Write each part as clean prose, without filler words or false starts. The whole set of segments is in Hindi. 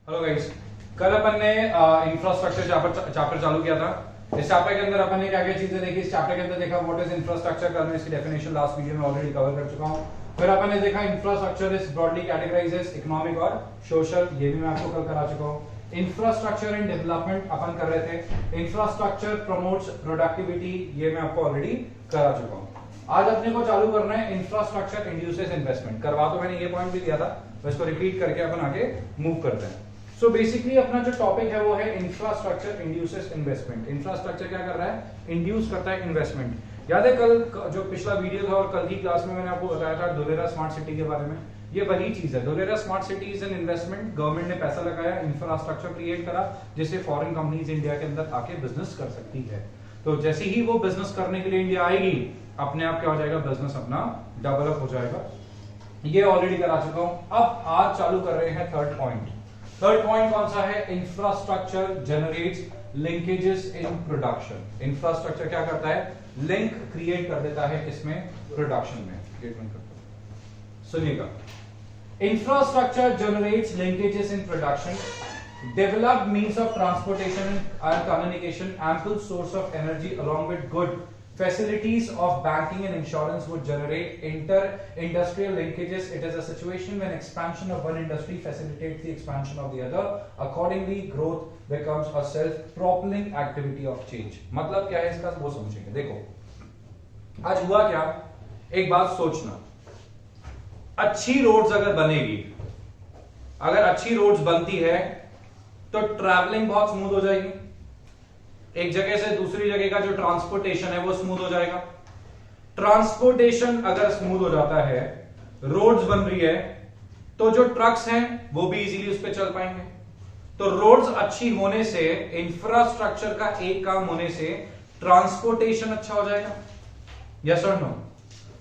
हेलो गाइस, कल अपन ने इंफ्रास्ट्रक्चर चैप्टर चालू किया था। इस चैप्टर के अंदर अपन ने क्या क्या चीजें देखी। इस चैप्टर के अंदर देखा व्हाट इज इंफ्रास्ट्रक्चर। कल मैं इसकी डेफिनेशन लास्ट वीडियो में ऑलरेडी कवर कर चुका हूं। फिर अपन ने देखा infrastructure is broadly categorised as economic और सोशल, ये भी मैं आपको कल करा चुका हूं। इंफ्रास्ट्रक्चर एंड डेवलपमेंट अपन कर रहे थे। इंफ्रास्ट्रक्चर प्रमोट्स प्रोडक्टिविटी, ये मैं आपको ऑलरेडी करा चुका हूं। आज अपने को चालू करना है इंफ्रास्ट्रक्चर इंड्यूसेस इन्वेस्टमेंट। करवा तो मैंने ये पॉइंट भी दिया था, तो इसको रिपीट करके अपन आगे मूव करते हैं। सो बेसिकली अपना जो टॉपिक है वो है इंफ्रास्ट्रक्चर इंड्यूसेस इन्वेस्टमेंट। इंफ्रास्ट्रक्चर क्या कर रहा है? इंड्यूस करता है इन्वेस्टमेंट। याद है कल जो पिछला वीडियो था और कल की क्लास में मैंने आपको बताया था धोलेरा स्मार्ट सिटी के बारे में। ये वही चीज है। Dholera smart city is an investment. Government ने पैसा लगाया, इंफ्रास्ट्रक्चर क्रिएट करा जिससे फॉरेन कंपनीज इंडिया के अंदर आके बिजनेस कर सकती है। तो जैसे ही वो बिजनेस करने के लिए इंडिया आएगी, अपने आप क्या हो जाएगा? बिजनेस अपना डेवलप हो जाएगा। ये ऑलरेडी करा चुका हूं। अब आज चालू कर रहे हैं थर्ड पॉइंट। थर्ड पॉइंट कौन सा है? Infrastructure generates linkages in production. Infrastructure क्या करता है? लिंक क्रिएट कर देता है इसमें, प्रोडक्शन में। सुनिएगा, infrastructure generates linkages in production, developed means of transportation and communication, ample source of energy along with good facilities of banking and insurance would generate inter-industrial linkages. It is a situation when expansion of one industry facilitates the expansion of the other. Accordingly, growth becomes a self-propelling activity of change. मतलब क्या है इसका, वो समझेंगे। देखो आज हुआ क्या, एक बात सोचना, अच्छी रोड्स अगर बनेगी, अगर अच्छी रोड्स बनती है तो ट्रैवलिंग बहुत स्मूथ हो जाएगी। एक जगह से दूसरी जगह का जो ट्रांसपोर्टेशन है वो स्मूथ हो जाएगा। ट्रांसपोर्टेशन अगर स्मूथ हो जाता है, रोड्स बन रही है, तो जो ट्रक्स हैं वो भी इजीली उस पर चल पाएंगे। तो रोड्स अच्छी होने से, इंफ्रास्ट्रक्चर का एक काम होने से ट्रांसपोर्टेशन अच्छा हो जाएगा। यस और नो?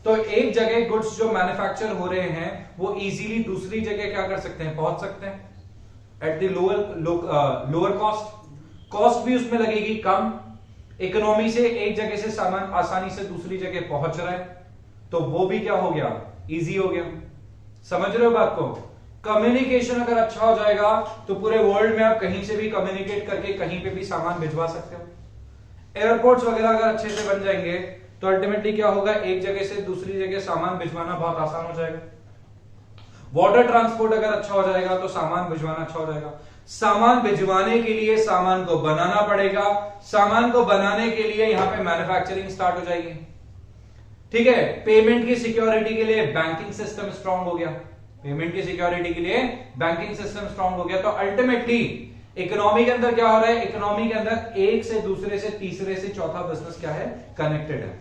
तो एक जगह गुड्स जो मैन्युफैक्चर हो रहे हैं वो इजीली दूसरी जगह क्या कर सकते हैं? पहुंच सकते हैं at the lower cost. Cost भी उसमें लगेगी कम। इकोनॉमी से एक जगह से सामान आसानी से दूसरी जगह पहुंच रहा है, तो वो भी क्या हो गया? इजी हो गया। समझ रहे हो बात को? कम्युनिकेशन अगर अच्छा हो जाएगा तो पूरे वर्ल्ड में आप कहीं से भी कम्युनिकेट करके कहीं पे भी सामान भिजवा सकते हो। एयरपोर्ट्स वगैरह अगर अच्छे से बन जाएंगे तो अल्टीमेटली क्या होगा? एक जगह से दूसरी जगह सामान भिजवाना बहुत आसान हो जाएगा। वाटर ट्रांसपोर्ट अगर अच्छा हो जाएगा तो सामान भिजवाना अच्छा हो जाएगा। सामान भिजवाने के लिए सामान को बनाना पड़ेगा, सामान को बनाने के लिए यहां पे मैन्युफैक्चरिंग स्टार्ट हो जाएगी। ठीक है, पेमेंट की सिक्योरिटी के लिए बैंकिंग सिस्टम स्ट्रांग हो गया। पेमेंट की सिक्योरिटी के लिए बैंकिंग सिस्टम स्ट्रांग हो गया। तो अल्टीमेटली इकोनॉमी के अंदर क्या हो रहा है? इकोनॉमी के अंदर एक से दूसरे से तीसरे से चौथा बिजनेस क्या है? कनेक्टेड है।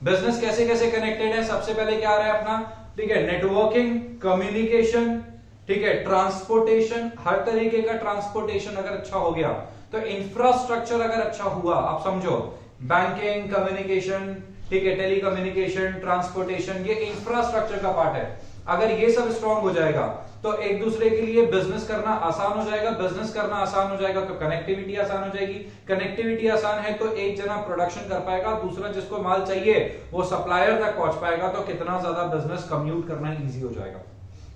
बिजनेस कैसे कैसे कनेक्टेड है? सबसे पहले क्या आ रहा है अपना? ठीक है, नेटवर्किंग, कम्युनिकेशन, ठीक है, ट्रांसपोर्टेशन, हर तरीके का ट्रांसपोर्टेशन अगर अच्छा हो गया तो इंफ्रास्ट्रक्चर अगर अच्छा हुआ, आप समझो बैंकिंग, कम्युनिकेशन, ठीक है, टेलीकम्युनिकेशन, ट्रांसपोर्टेशन, ये इंफ्रास्ट्रक्चर का पार्ट है। अगर ये सब स्ट्रांग हो जाएगा तो एक दूसरे के लिए बिजनेस करना आसान हो जाएगा। बिजनेस करना आसान हो जाएगा तो कनेक्टिविटी आसान हो जाएगी। कनेक्टिविटी आसान है तो एक जना प्रोडक्शन कर पाएगा, दूसरा जिसको माल चाहिए वो सप्लायर तक पहुंच पाएगा, तो कितना ज्यादा बिजनेस कम्यूट करना इजी हो जाएगा।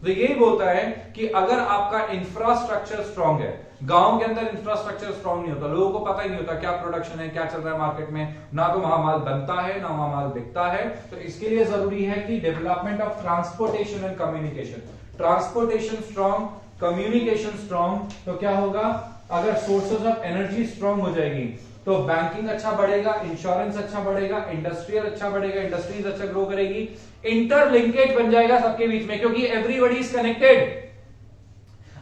तो यही बोलता है कि अगर आपका इंफ्रास्ट्रक्चर स्ट्रांग है, गांव के अंदर इंफ्रास्ट्रक्चर स्ट्रांग नहीं होता, लोगों को पता ही नहीं होता क्या प्रोडक्शन है, क्या चल रहा है मार्केट में, ना तो वहां माल बनता है ना वहां माल बिकता है। तो इसके लिए जरूरी है कि development of transportation and communication. Transportation strong, communication strong, तो क्या होगा? अगर सोर्सेज ऑफ एनर्जी स्ट्रांग हो जाएगी तो बैंकिंग अच्छा बढ़ेगा, इंश्योरेंस अच्छा बढ़ेगा, इंडस्ट्रियल अच्छा बढ़ेगा, इंडस्ट्रीज अच्छा ग्रो करेगी, इंटरलिंकेज बन जाएगा सबके बीच में, क्योंकि एवरीबॉडी इज कनेक्टेड।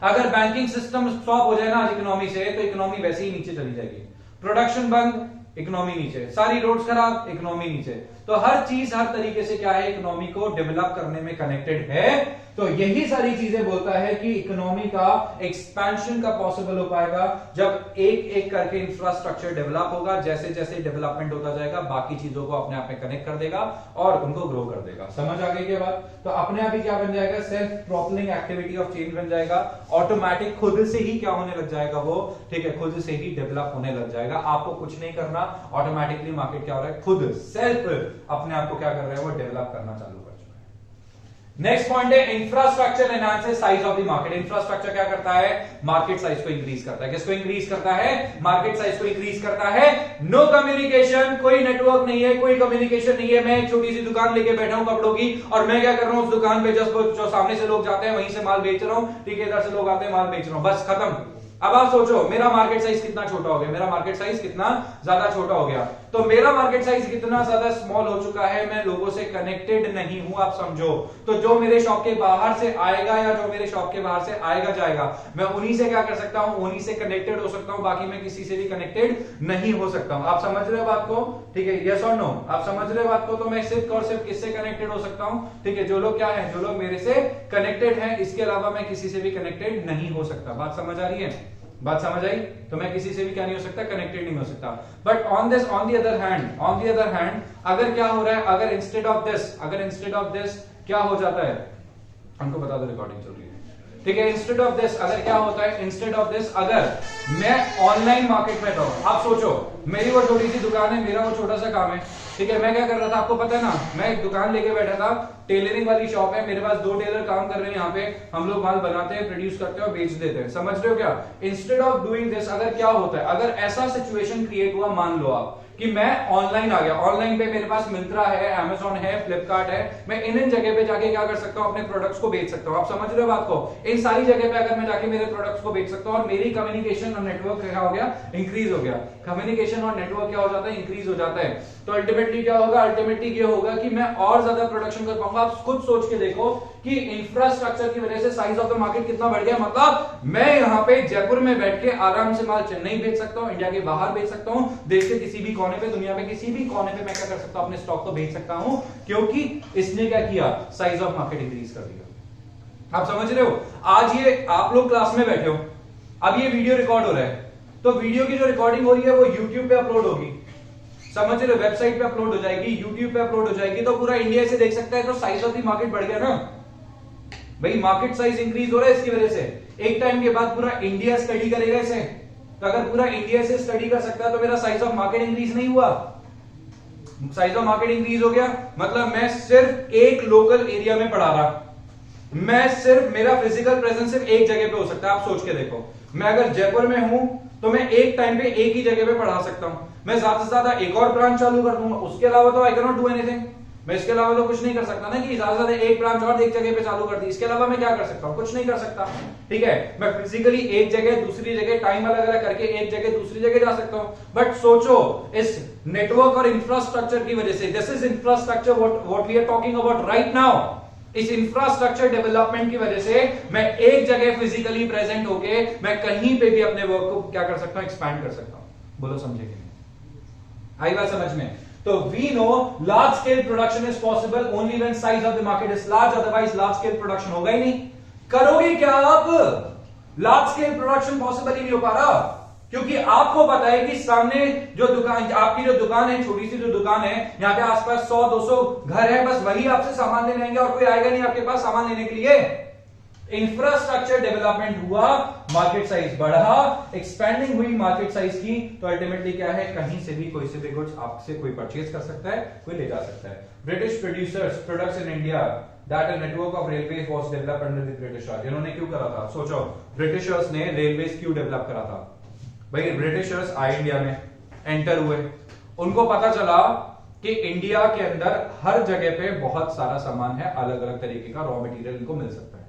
अगर बैंकिंग सिस्टम स्टॉप हो जाए ना आज इकोनॉमी से, तो इकोनॉमी वैसे ही नीचे चली जाएगी। प्रोडक्शन बंद, इकोनॉमी नीचे, सारी रोड्स खराब, इकोनॉमी नीचे। तो हर चीज हर तरीके से क्या है? इकोनॉमी को डेवलप करने में कनेक्टेड है। तो यही सारी चीजें बोलता है कि इकोनॉमी का एक्सपेंशन का पॉसिबल हो पाएगा जब एक एक करके इंफ्रास्ट्रक्चर डेवलप होगा। जैसे जैसे डेवलपमेंट होता जाएगा बाकी चीजों को अपने आप में कनेक्ट कर देगा और उनको ग्रो कर देगा। समझ आ गई क्या बात? तो अपने आप ही क्या बन जाएगा? सेल्फ प्रोपलिंग एक्टिविटी ऑफ चेंज बन जाएगा। ऑटोमेटिक खुद से ही क्या होने लग जाएगा वो? ठीक है, खुद से ही डेवलप होने लग जाएगा। आपको कुछ नहीं करना, ऑटोमेटिकली मार्केट क्या हो रहा है? खुद सेल्फ अपने आप को क्या कर रहा है? वो डेवलप करना चालू कर चुका है। नेक्स्ट पॉइंट है infrastructure enhances size of the market. Infrastructure क्या करता है? मार्केट साइज को इंक्रीज करता है। किसको इंक्रीज करता है? मार्केट साइज को इंक्रीज करता है। नो कम्युनिकेशन, कोई नेटवर्क नहीं है, कोई कम्युनिकेशन नहीं है। मैं एक छोटी सी दुकान लेके बैठा हूं कपड़ों की, और मैं क्या कर रहा हूं, उस दुकान पे जो सामने से लोग जाते हैं वहीं से माल बेच रहा हूं, ठीक है, इधर से लोग आते हैं माल बेच रहा हूं, बस खत्म। अब आप सोचो मेरा मार्केट साइज कितना छोटा हो गया, मेरा मार्केट साइज कितना ज्यादा छोटा हो गया। तो मेरा मार्केट साइज कितना ज्यादा स्मॉल हो चुका है, मैं लोगों से कनेक्टेड नहीं हूं, आप समझो। तो जो मेरे शॉप के बाहर से आएगा या जो मेरे शॉप के बाहर से आएगा जाएगा, मैं उन्हीं से क्या कर सकता हूं, उन्हीं से कनेक्टेड हो सकता हूं, बाकी मैं किसी से भी कनेक्टेड नहीं हो सकता हूं। आप समझ रहे हो बात को? ठीक है, यस और नो? आप समझ रहे हो बात को? तो मैं सिर्फ और सिर्फ किससे कनेक्टेड हो सकता हूं? ठीक है, जो लोग क्या है, जो लोग मेरे से कनेक्टेड हैं, इसके अलावा मैं किसी से भी कनेक्टेड नहीं हो सकता। बात समझ आ रही है? बात समझ आई? तो मैं किसी से भी क्या नहीं हो सकता, कनेक्टेड नहीं हो सकता। But on the other hand अगर क्या हो रहा है, अगर इंस्टेड ऑफ दिस क्या हो जाता है, हमको बता दो, रिकॉर्डिंग चल रही है, ठीक है। इंस्टेड ऑफ दिस अगर क्या होता है, इंस्टेड ऑफ दिस अगर मैं ऑनलाइन मार्केट में रहूं, आप सोचो मेरी वो छोटी सी दुकान है, मेरा वो छोटा सा काम है, ठीक है, मैं क्या कर रहा था, आपको पता है ना, मैं एक दुकान लेके बैठा था, टेलरिंग वाली शॉप है, मेरे पास 2 टेलर काम कर रहे हैं, यहाँ पे हम लोग माल बनाते हैं, प्रोड्यूस करते हैं और बेच देते हैं। समझ रहे हो क्या? इंस्टेड ऑफ डूइंग दिस अगर क्या होता है, अगर ऐसा सिचुएशन क्रिएट हुआ, मान लो आप कि मैं ऑनलाइन आ गया, ऑनलाइन पे मेरे पास मिंत्रा है, अमेजॉन है, फ्लिपकार्ट है, मैं इन जगह पे जाके क्या कर सकता हूं, अपने प्रोडक्ट्स को बेच सकता हूं। आप समझ रहे हो बात को? इन सारी जगह पे अगर मैं जाके मेरे प्रोडक्ट्स को बेच सकता हूं और मेरी कम्युनिकेशन और नेटवर्क क्या हो गया, इंक्रीज हो गया। कम्युनिकेशन और नेटवर्क क्या हो जाता है, इंक्रीज हो जाता है। तो अल्टीमेटली क्या होगा, अल्टीमेटली ये होगा कि मैं और ज्यादा प्रोडक्शन कर पाऊंगा। आप खुद सोच के देखो कि इंफ्रास्ट्रक्चर की वजह से साइज ऑफ द मार्केट कितना बढ़ गया। मतलब मैं यहाँ पे जयपुर में बैठ के आराम से माल चेन्नई बेच सकता हूँ, इंडिया के बाहर बेच सकता हूँ, देश के किसी भी कोने पे, दुनिया में किसी भी कोने पे मैं क्या कर सकता हूँ, अपने स्टॉक को बेच सकता हूँ, क्योंकि इसने क्या किया, साइज ऑफ मार्केट इंक्रीज कर दिया। आप समझ रहे हो? आज ये आप लोग क्लास में बैठे हो, अब ये वीडियो रिकॉर्ड हो रहा है, तो वीडियो की जो रिकॉर्डिंग हो रही है वो यूट्यूब पे अपलोड होगी, समझ रहे हो, वेबसाइट पे अपलोड हो जाएगी, यूट्यूब पे अपलोड हो जाएगी, तो पूरा इंडिया से देख सकता है। तो साइज ऑफ द मार्केट बढ़ गया ना भाई, मार्केट साइज इंक्रीज हो रहा है इसकी वजह से। एक टाइम के बाद पूरा इंडिया स्टडी करेगा इसे, तो अगर पूरा इंडिया से स्टडी कर सकता है तो मेरा साइज ऑफ मार्केट इंक्रीज नहीं हुआ, साइज ऑफ मार्केट इंक्रीज हो गया। मतलब मैं सिर्फ एक लोकल एरिया में पढ़ा रहा, मैं सिर्फ, मेरा फिजिकल प्रेजेंस सिर्फ एक जगह पे हो सकता है। आप सोच के देखो, मैं अगर जयपुर में हूं तो मैं एक टाइम पे एक ही जगह पे पढ़ा सकता हूं। मैं ज्यादा से ज्यादा एक और ब्रांच चालू कर दूंगा, उसके अलावा तो I can not do anything. मैं इसके अलावा तो कुछ नहीं कर सकता ना, कि ज्यादा से ज्यादा एक ब्रांच और एक जगह पे चालू कर दी, इसके अलावा मैं क्या कर सकता हूं, कुछ नहीं कर सकता। ठीक है, मैं फिजिकली एक जगह दूसरी जगह टाइम अलग अलग करके एक जगह दूसरी जगह जा सकता हूं। बट सोचो इस नेटवर्क और इंफ्रास्ट्रक्चर की वजह से, this is infrastructure what we are talking about right now. इस इंफ्रास्ट्रक्चर डेवलपमेंट की वजह से मैं एक जगह फिजिकली प्रेजेंट होके मैं कहीं पे भी अपने वर्क को क्या कर सकता हूं, एक्सपैंड कर सकता हूं। बोलो समझे कि नहीं? आई बात समझ में? तो we know large scale production is possible only when size of the market is large, otherwise large scale production होगा ही नहीं। करोगे क्या आप? लार्ज स्केल प्रोडक्शन पॉसिबल ही नहीं हो पा रहा, क्योंकि आपको पता है कि सामने जो दुकान, आपकी जो दुकान है, छोटी सी जो दुकान है, यहाँ पे आसपास 100-200 घर है, बस वही आपसे सामान लेने आएंगे और कोई आएगा नहीं आपके पास सामान लेने के लिए। इंफ्रास्ट्रक्चर डेवलपमेंट हुआ, मार्केट साइज बढ़ा, एक्सपेंडिंग हुई मार्केट साइज की, तो अल्टीमेटली क्या है, कहीं से भी कोई से भी कुछ आपसे कोई परचेज कर सकता है, कोई ले जा सकता है। British producers products in India that a network of railways was developed under the Britishers. इन्होंने क्यों करा था? सोचो, ब्रिटिशर्स ने रेलवेज क्यों डेवलप करा था? भाई ब्रिटिशर्स आए इंडिया में, एंटर हुए, उनको पता चला कि इंडिया के अंदर हर जगह पे बहुत सारा सामान है, अलग अलग तरीके का रॉ मटेरियल इनको मिल सकता है।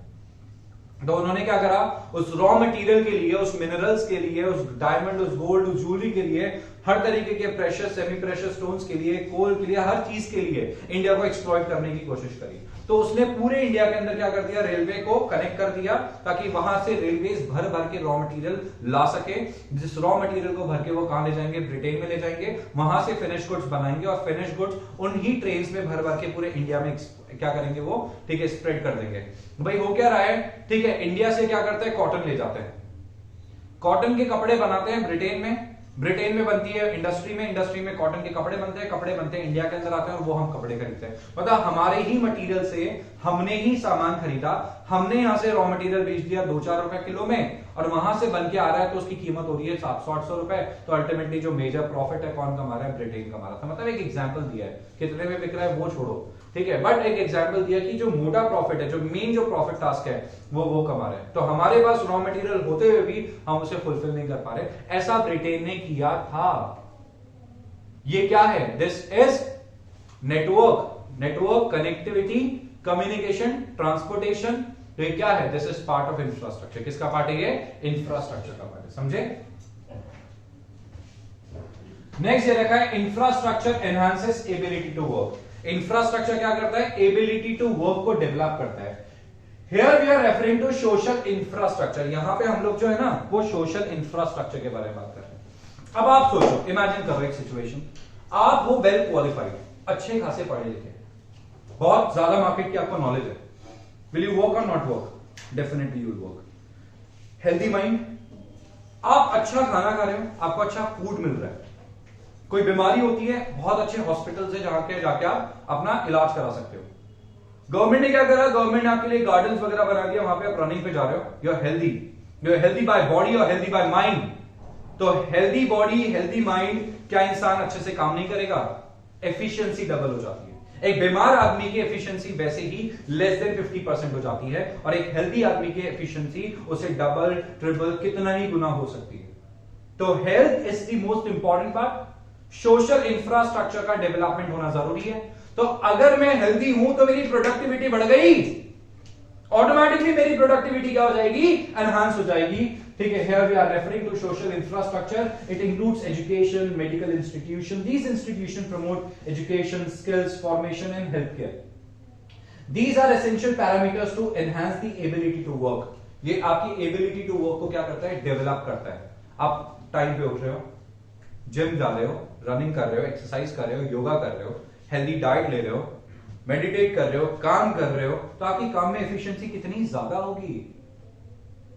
तो उन्होंने क्या करा, उस रॉ मटेरियल के लिए, उस मिनरल्स के लिए, उस डायमंड, उस गोल्ड, उस ज्वेलरी के लिए, हर तरीके के प्रेशियस, सेमी प्रेशियस स्टोन्स के लिए, कोल के लिए, हर चीज के लिए इंडिया को एक्सप्लॉइट करने की कोशिश करी। तो उसने पूरे इंडिया के अंदर क्या कर दिया, रेलवे को कनेक्ट कर दिया, ताकि वहां से रेलवेज भर भर के रॉ मटेरियल ला सके। जिस रॉ मटेरियल को भर के वो कहां ले जाएंगे, ब्रिटेन में ले जाएंगे, वहां से फिनिश गुड्स बनाएंगे और फिनिश गुड्स उन्हीं ट्रेन्स में भर भर के पूरे इंडिया में क्या करेंगे वो, ठीक है, स्प्रेड कर देंगे। भाई हो क्या रहा है, ठीक है, इंडिया से क्या करते हैं, कॉटन ले जाते हैं, कॉटन के कपड़े बनाते हैं ब्रिटेन में, ब्रिटेन में बनती है इंडस्ट्री में, इंडस्ट्री में कॉटन के कपड़े बनते हैं, कपड़े बनते हैं, इंडिया के अंदर आते हैं और वो हम कपड़े खरीदते हैं। मतलब हमारे ही मटेरियल से हमने ही सामान खरीदा, हमने यहां से रॉ मटेरियल बेच दिया 2-4 रुपए किलो में, और वहां से बन के आ रहा है तो उसकी कीमत हो रही है 700-800 रुपए। तो अल्टीमेटली जो मेजर प्रॉफिट है कौन कमा रहा है, ब्रिटेन कमा रहा था। मतलब एक एग्जांपल दिया है, कितने में बिक रहा है वो छोड़ो, ठीक है, बट एक एग्जांपल दिया कि जो मोटा प्रॉफिट है, जो मेन जो प्रॉफिट टास्क है वो कमा रहे हैं, तो हमारे पास रॉ मटेरियल होते हुए भी हम उसे फुलफिल नहीं कर पा रहे। ऐसा ब्रिटेन ने किया था। ये क्या है? This is network connectivity, communication, transportation. तो ये क्या है? This is part of infrastructure. किसका पार्ट है ये? इंफ्रास्ट्रक्चर का पार्ट है, समझे? नेक्स्ट ये रखा है infrastructure enhances ability to work. Infrastructure क्या करता है? एबिलिटी टू वर्क को डेवलप करता है। Here we are referring to social infrastructure. यहां पे हम लोग जो है ना वो सोशल इंफ्रास्ट्रक्चर के बारे में बात कर रहे हैं। अब आप सोचो, इमेजिन करो एक सिचुएशन, आप हो वेल क्वालिफाइड, अच्छे खासे पढ़े लिखे, बहुत ज्यादा मार्केट की आपको नॉलेज है। विल यू वर्क और not work? Definitely you will work. Healthy mind, आप अच्छा खाना खा रहे हो, आपको अच्छा फूड मिल रहा है, कोई बीमारी होती है, बहुत अच्छे हॉस्पिटल से जाके आप अपना इलाज करा सकते हो। गवर्नमेंट ने क्या करा? गवर्नमेंट ने आपके लिए गार्डन्स वगैरह बना दिया, वहां पे आप रनिंग पे जा रहे हो, you are healthy by body और हेल्दी बाय माइंड। तो हेल्दी बॉडी, हेल्दी माइंड, क्या इंसान अच्छे से काम नहीं करेगा? एफिशिएंसी डबल हो जाती है। एक बीमार आदमी की एफिशिएंसी वैसे ही लेस देन 50% हो जाती है, और एक हेल्दी आदमी की एफिशिएंसी उसे डबल ट्रिपल कितना ही गुना हो सकती है। तो health is the most important part. Social infrastructure का डेवलपमेंट होना जरूरी है। तो अगर मैं हेल्दी हूं तो मेरी प्रोडक्टिविटी बढ़ गई, ऑटोमेटिकली मेरी प्रोडक्टिविटी क्या हो जाएगी? एनहांस हो जाएगी। ठीक है, here we are referring to social infrastructure. It includes education, medical institution. These institution promote education, skills formation and health care. These are essential parameters to enhance the ability to work. ये आपकी एबिलिटी टू वर्क को क्या करता है? डेवलप करता है। आप टाइम पे उठ रहे हो, जिम जा रहे हो, रनिंग कर रहे हो, एक्सरसाइज कर रहे हो, योगा कर रहे हो, हेल्दी डाइट ले रहे हो, मेडिटेट कर रहे हो, काम कर रहे हो, तो आपकी काम में एफिशिएंसी कितनी ज्यादा होगी।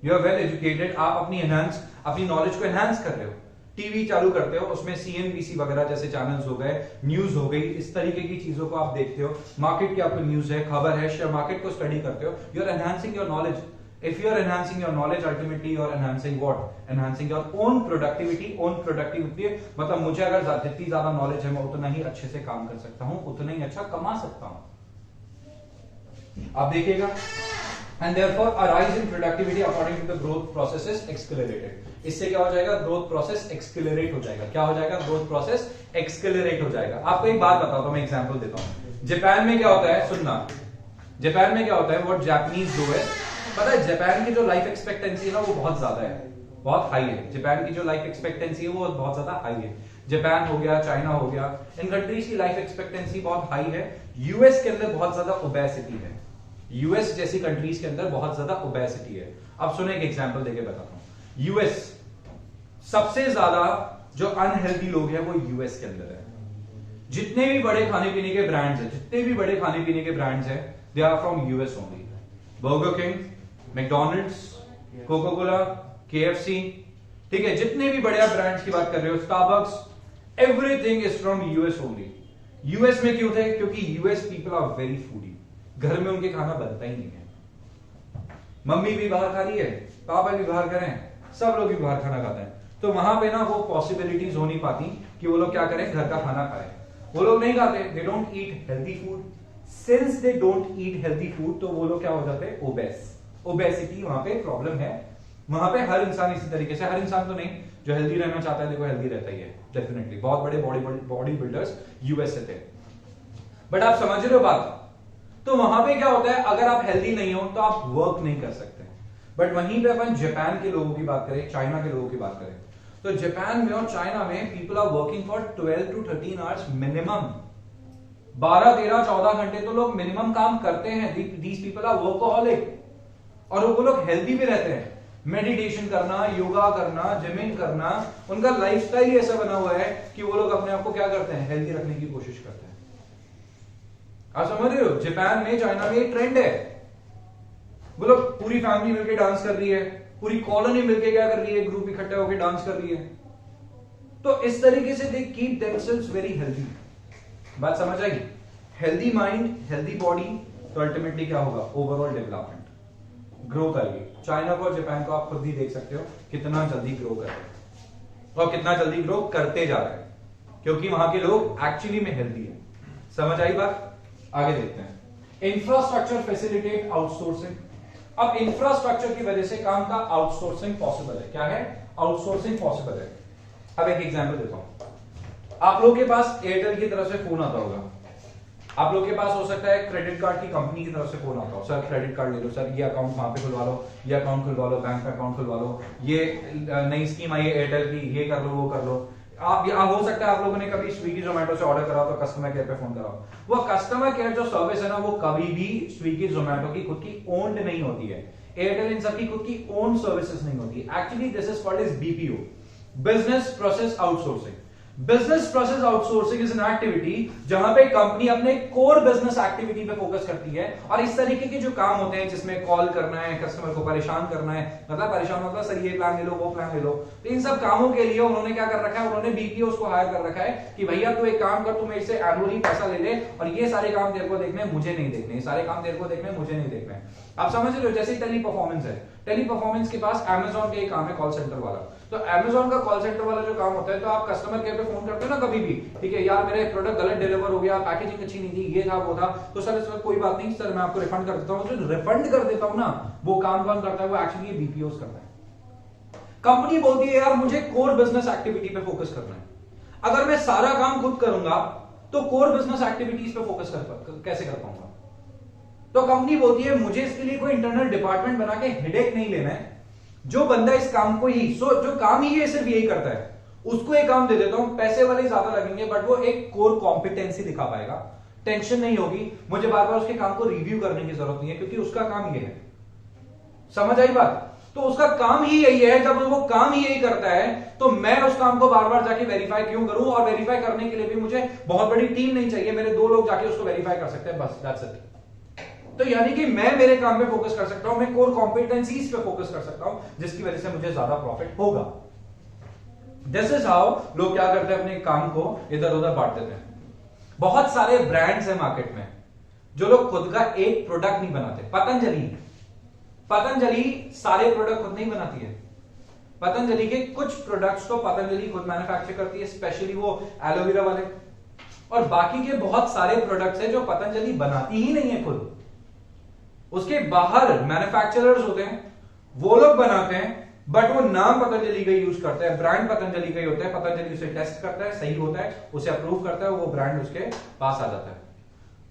यू आर वेल एजुकेटेड, आप अपनी नॉलेज को एनहांस कर रहे हो। टीवी चालू करते हो, उसमें सीएनबीसी वगैरह जैसे चैनल्स हो गए, न्यूज हो गई, इस तरीके की चीजों को आप देखते हो। मार्केट की आपको न्यूज है, खबर है, शेयर मार्केट को स्टडी करते हो। You are enhancing your knowledge. If you are enhancing your knowledge, ultimately you are enhancing what? Enhancing your own productivity. मतलब मुझे अगर जितनी ज्यादा नॉलेज है मैं उतना ही अच्छे से काम कर सकता हूं, उतना ही अच्छा कमा सकता हूं। आप देखिएगा, and therefore a rise in productivity according to the growth process is accelerated. इससे क्या हो जाएगा? ग्रोथ प्रोसेस एक्सेलरेट हो जाएगा। क्या हो जाएगा? ग्रोथ प्रोसेस एक्सेलरेट हो जाएगा। आपको एक बात बताता हूं, मैं एग्जांपल देता हूं। जापान में क्या होता है, सुनना, जापान में क्या होता है, व्हाट जापानीज डू है, पता है जापान की जो लाइफ एक्सपेक्टेंसी है ना वो बहुत ज्यादा है, बहुत हाई है। जापान की जो लाइफ एक्सपेक्टेंसी है वो बहुत ज्यादा हाई है। जापान हो गया, चाइना हो गया, इन कंट्रीज की लाइफ एक्सपेक्टेंसी बहुत हाई है। यूएस के अंदर बहुत ज्यादा ओबेसिटी है। यूएस जैसी कंट्रीज के अंदर बहुत ज्यादा ओबेसिटी है। अब सुनो, एक एग्जांपल देके बताता हूं। यूएस सबसे ज्यादा जो अनहेल्दी लोग हैं वो यूएस के अंदर है। जितने भी बड़े खाने पीने के ब्रांड्स हैं, they are from US only. Burger King, McDonald's, Coca Cola, KFC, ठीक है, जितने भी बड़े ब्रांड्स की बात कर रहे हो, Starbucks, everything is from US only. US में क्यों थे? क्योंकि US people are very foodie. घर में उनके खाना बनता ही नहीं है। मम्मी भी बाहर खा रही है, पापा भी बाहर कर रहे हैं, सब लोग भी बाहर खाना खाते हैं। तो वहां पे ना वो पॉसिबिलिटीज हो नहीं पाती कि वो लोग क्या करें, घर का खाना खाएं। वो लोग नहीं खाते, they don't eat healthy food. Since they don't eat healthy food, तो वो लोग क्या हो जाते हैं? ओबेस। ओबेसिटी वहां पे प्रॉब्लम है। वहां पे हर इंसान इसी तरीके से, हर इंसान तो नहीं, जो हेल्दी रहना चाहता है देखो हेल्दी रहता ही है डेफिनेटली। बहुत बड़े बॉडी बिल्डर्स यूएस से थे। बट आप समझ रहे हो बात? तो वहां पे क्या होता है, अगर आप हेल्दी नहीं हो तो आप वर्क नहीं कर सकते। बट वहीं पे अपन जापान के लोगों की बात करें, चाइना के लोगों की बात करें, तो जापान में और चाइना में people are working for 12 to 13 hours minimum. 12, 13, 14 घंटे तो लोग मिनिमम काम करते हैं। These people are workaholic. और वो लोग हेल्दी भी रहते हैं। मेडिटेशन करना, योगा करना, जिमिंग करना, उनका लाइफस्टाइल ही ऐसा बना हुआ है कि वो लोग अपने आप को क्या करते हैं? हेल्दी रखने की कोशिश करते हैं। आप समझ रहे हो? जापान में, चाइना में एक ट्रेंड है। वो लोग पूरी फैमिली मिलकर डांस कर रही है, पूरी कॉलोनी मिलकर क्या कर रही है? ग्रुप इकट्ठा होकर डांस कर रही है। तो इस तरीके से they keep themselves very healthy. बात समझ आई? हेल्दी माइंड, हेल्दी बॉडी, तो अल्टीमेटली क्या होगा? ओवरऑल डेवलपमेंट, ग्रोथ आएगी। चाइना को और जापान को आप खुद ही देख सकते हो कितना जल्दी ग्रो कर रहे हैं और कितना जल्दी ग्रो करते जा रहे हैं, क्योंकि वहां के लोग एक्चुअली में हेल्दी है। समझ आई बात? आगे देखते हैं, इंफ्रास्ट्रक्चर फैसिलिटेट आउटसोर्सिंग। अब इंफ्रास्ट्रक्चर की वजह से काम का आउटसोर्सिंग पॉसिबल है। क्या है? आउटसोर्सिंग पॉसिबल है। अब एक एग्जांपल देता हूं, आप लोगों के पास एयरटेल की तरफ से फोन आता होगा, आप लोग के पास हो सकता है क्रेडिट कार्ड की कंपनी की तरफ से फोन आता हो, सर क्रेडिट कार्ड ले लो, सर ये अकाउंट वहां पे खुलवा लो, ये अकाउंट खुलवा लो, बैंक में अकाउंट खुलवा लो, ये नई स्कीम आई है एयरटेल की, ये कर लो, वो कर लो। आप हो सकता है आप लोगों ने कभी स्विगी जोमेटो से ऑर्डर करा तो कस्टमर केयर पे फोन कराओ, वो कस्टमर केयर जो सर्विस है ना, वो कभी भी स्विगी जोमेटो की खुद की ओन्ड नहीं होती है, एयरटेल इन सबकी खुद की ओन सर्विसेज नहीं होती। Actually this is called as BPO, business process outsourcing. Business process outsourcing is an activity जहां पे कंपनी अपने कोर बिजनेस एक्टिविटी पे फोकस करती है, और इस तरीके के जो काम होते हैं जिसमें कॉल करना है, कस्टमर को परेशान करना है, मतलब परेशान मतलब सर ये प्लान ले लो, वो प्लान ले लो, तो इन सब कामों के लिए उन्होंने क्या कर रखा है, उन्होंने बीपीओ को हायर कर रखा है कि भैया तू एक काम कर, तू मेरे से एनुअली पैसा ले ले और ये सारे काम तेरे को देखने, मुझे नहीं देखने, ये सारे काम तेरे को देखने, मुझे नहीं देखने। आप समझ रहे हो? जैसे टेली परफॉर्मेंस है, टेली परफॉर्मेंस के पास अमेजॉन का एक काम है कॉल सेंटर वाला, तो अमेजॉन का कॉल सेंटर वाला जो काम होता है, तो आप कस्टमर केयर पे फोन करते हो ना कभी भी, ठीक है यार मेरे प्रोडक्ट गलत डिलीवर हो गया, पैकेजिंग अच्छी नहीं थी, ये था वो था, तो सर इसमें कोई बात नहीं सर मैं आपको रिफंड कर देता हूं, जो रिफंड कर देता हूं ना, वो काम कौन करता है? वो एक्चुअली बीपीओस करता है। कंपनी बोलती है यार मुझे कोर बिजनेस एक्टिविटी पे फोकस करना है। अगर मैं सारा काम खुद करूंगा तो कोर बिजनेस एक्टिविटीज पे फोकस कैसे कर पाऊंगा? तो कंपनी बोलती है मुझे इसके लिए कोई इंटरनल डिपार्टमेंट बना के हेडेक नहीं लेना है, जो बंदा इस काम को ही जो काम ही है सिर्फ यही करता है, उसको एक काम दे देता हूं, पैसे वाले ज्यादा लगेंगे बट वो एक कोर कॉम्पिटेंसी दिखा पाएगा, टेंशन नहीं होगी, मुझे बार बार उसके काम को रिव्यू करने की जरूरत नहीं है क्योंकि उसका काम ये है। समझ आई बात? तो उसका काम ही यही है, जब वो काम ही यही करता है तो मैं उस काम को बार बार जाके वेरीफाई क्यों करूं? और वेरीफाई करने के लिए भी मुझे बहुत बड़ी टीम नहीं चाहिए, मेरे 2 लोग जाके उसको वेरीफाई कर सकते हैं, बस दैट्स इट। तो यानी कि मैं मेरे काम पे फोकस कर सकता हूं, मैं कोर कॉम्पिटेंसीज पे फोकस कर सकता हूं, जिसकी वजह से मुझे ज्यादा प्रॉफिट होगा। दिस इज हाउ लोग क्या करते हैं, अपने काम को इधर उधर बांट देते हैं। बहुत सारे ब्रांड्स हैं मार्केट में जो लोग खुद का एक प्रोडक्ट नहीं बनाते। पतंजलि सारे प्रोडक्ट खुद नहीं बनाती है, पतंजलि के कुछ प्रोडक्ट्स तो पतंजलि खुद मैन्युफैक्चर करती है, स्पेशली वो एलोवेरा वाले, और बाकी के बहुत सारे प्रोडक्ट्स हैं जो पतंजलि बनाती ही नहीं है खुद, उसके बाहर मैन्युफैक्चरर्स होते हैं, वो लोग बनाते हैं, बट वो नाम पतंजलि का यूज करता है, ब्रांड पतंजलि का ही होता है, पतंजलि उसे टेस्ट करता है, सही होता है, उसे अप्रूव करता है, वो ब्रांड उसके पास आ जाता है।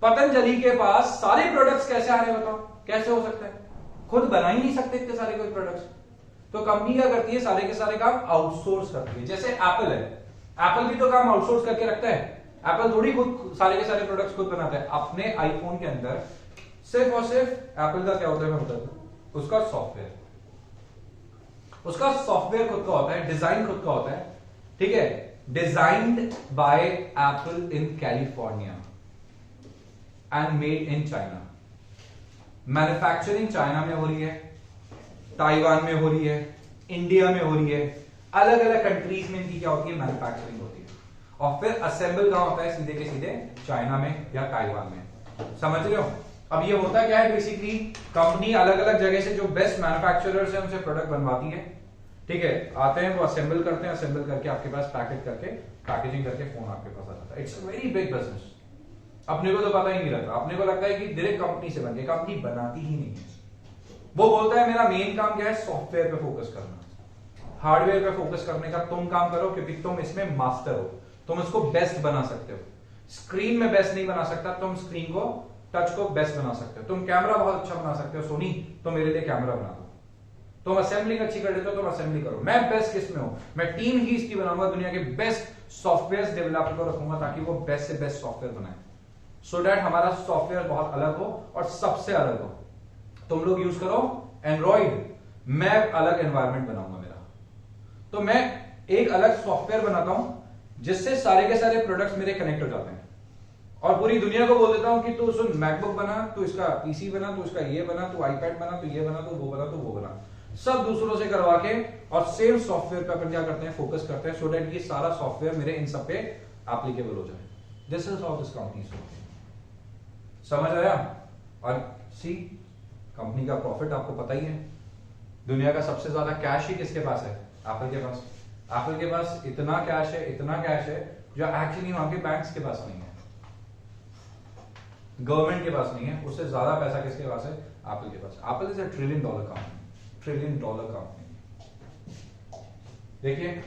पतंजलि के पास सारे प्रोडक्ट्स कैसे आ रहे हैं बताओ? कैसे हो सकता है? खुद बना ही नहीं सकते इतने सारे कोई प्रोडक्ट्स। तो कंपनी क्या करती है? सारे के सारे काम आउटसोर्स करती है। जैसे एप्पल है, एप्पल भी तो काम आउटसोर्स करके रखता है, एप्पल थोड़ी खुद सारे के सारे प्रोडक्ट्स खुद बनाता है। अपने आईफोन के अंदर सिर्फ और सिर्फ एप्पल का क्या होता है मैं बताता हूं, उसका सॉफ्टवेयर खुद का होता है, डिजाइन खुद का होता है, ठीक है, designed bye apple in California and made in China. Manufacturing China में हो रही है, ताइवान में हो रही है, इंडिया में हो रही है, अलग अलग कंट्रीज में इनकी क्या होती है? मैन्युफैक्चरिंग होती है, और फिर असेंबल कहां होता है? सीधे के सीधे चाइना में या ताइवान में। समझ रहे हो? अब ये होता क्या है, बेसिकली कंपनी अलग अलग जगह से जो बेस्ट मैन्युफैक्चरर्स हैं उनसे प्रोडक्ट बनवाती है, ठीक है, आते हैं वो असेंबल करते हैं, असेंबल करके आपके पास पैकेट करके पैकेजिंग करके फोन आपके पास आ जाता है। It's a very big business. अपने को तो पता ही नहीं रहता, अपने को लगता है कि डायरेक्ट कंपनी से बन गई, कंपनी बनाती ही नहीं है। वो बोलता है मेरा मेन काम क्या है? सॉफ्टवेयर पे फोकस करना, हार्डवेयर पे फोकस करने का तुम काम करो क्योंकि तुम इसमें मास्टर हो, तुम इसको बेस्ट बना सकते हो। स्क्रीन में बेस्ट नहीं बना सकता, तुम स्क्रीन को टच को बेस्ट बना सकते हो, तुम कैमरा बहुत अच्छा बना सकते हो, सोनी तो मेरे लिए कैमरा बना दो, तुम असेंबलिंग अच्छी कर लेते हो, तुम असेंबली करो, मैं बेस्ट किस में हूं? मैं टीम ही इसकी बनाऊंगा, दुनिया के बेस्ट सॉफ्टवेयर डेवलपर को रखूंगा ताकि वो बेस्ट से बेस्ट सॉफ्टवेयर बनाए, सो दैट हमारा सॉफ्टवेयर बहुत अलग हो और सबसे अलग हो। तुम लोग यूज करो एंड्रॉइड, मैं अलग एनवायरमेंट बनाऊंगा मेरा, तो मैं एक अलग सॉफ्टवेयर बनाता हूं जिससे सारे के सारे प्रोडक्ट्स मेरे कनेक्ट हो जाते हैं, और पूरी दुनिया को बोल देता हूं कि तू सुन मैकबुक बना, तू इसका पीसी बना, तू इसका ये बना, तू आईपैड बना, तू ये बना, तू वो बना, तू वो बना, सब दूसरों से करवा के और सेम सॉफ्टवेयर पे अपन क्या करते हैं? फोकस करते हैं, सो दैट ये सारा सॉफ्टवेयर मेरे इन सब पे एप्लीकेबल हो जाए। This is how this company is working. समझ आया? और सी कंपनी का प्रॉफिट आपको पता ही है, दुनिया का सबसे ज्यादा कैश ही किसके पास है? एप्पल के पास। एप्पल के पास इतना कैश है, इतना कैश है जो एक्चुअली वहां के बैंक्स के पास नहीं है। गवर्नमेंट के पास नहीं है, उससे ज्यादा पैसा किसके पास है? एप्पल के पास। Apple is a $1 trillion company, $1 trillion company. देखिए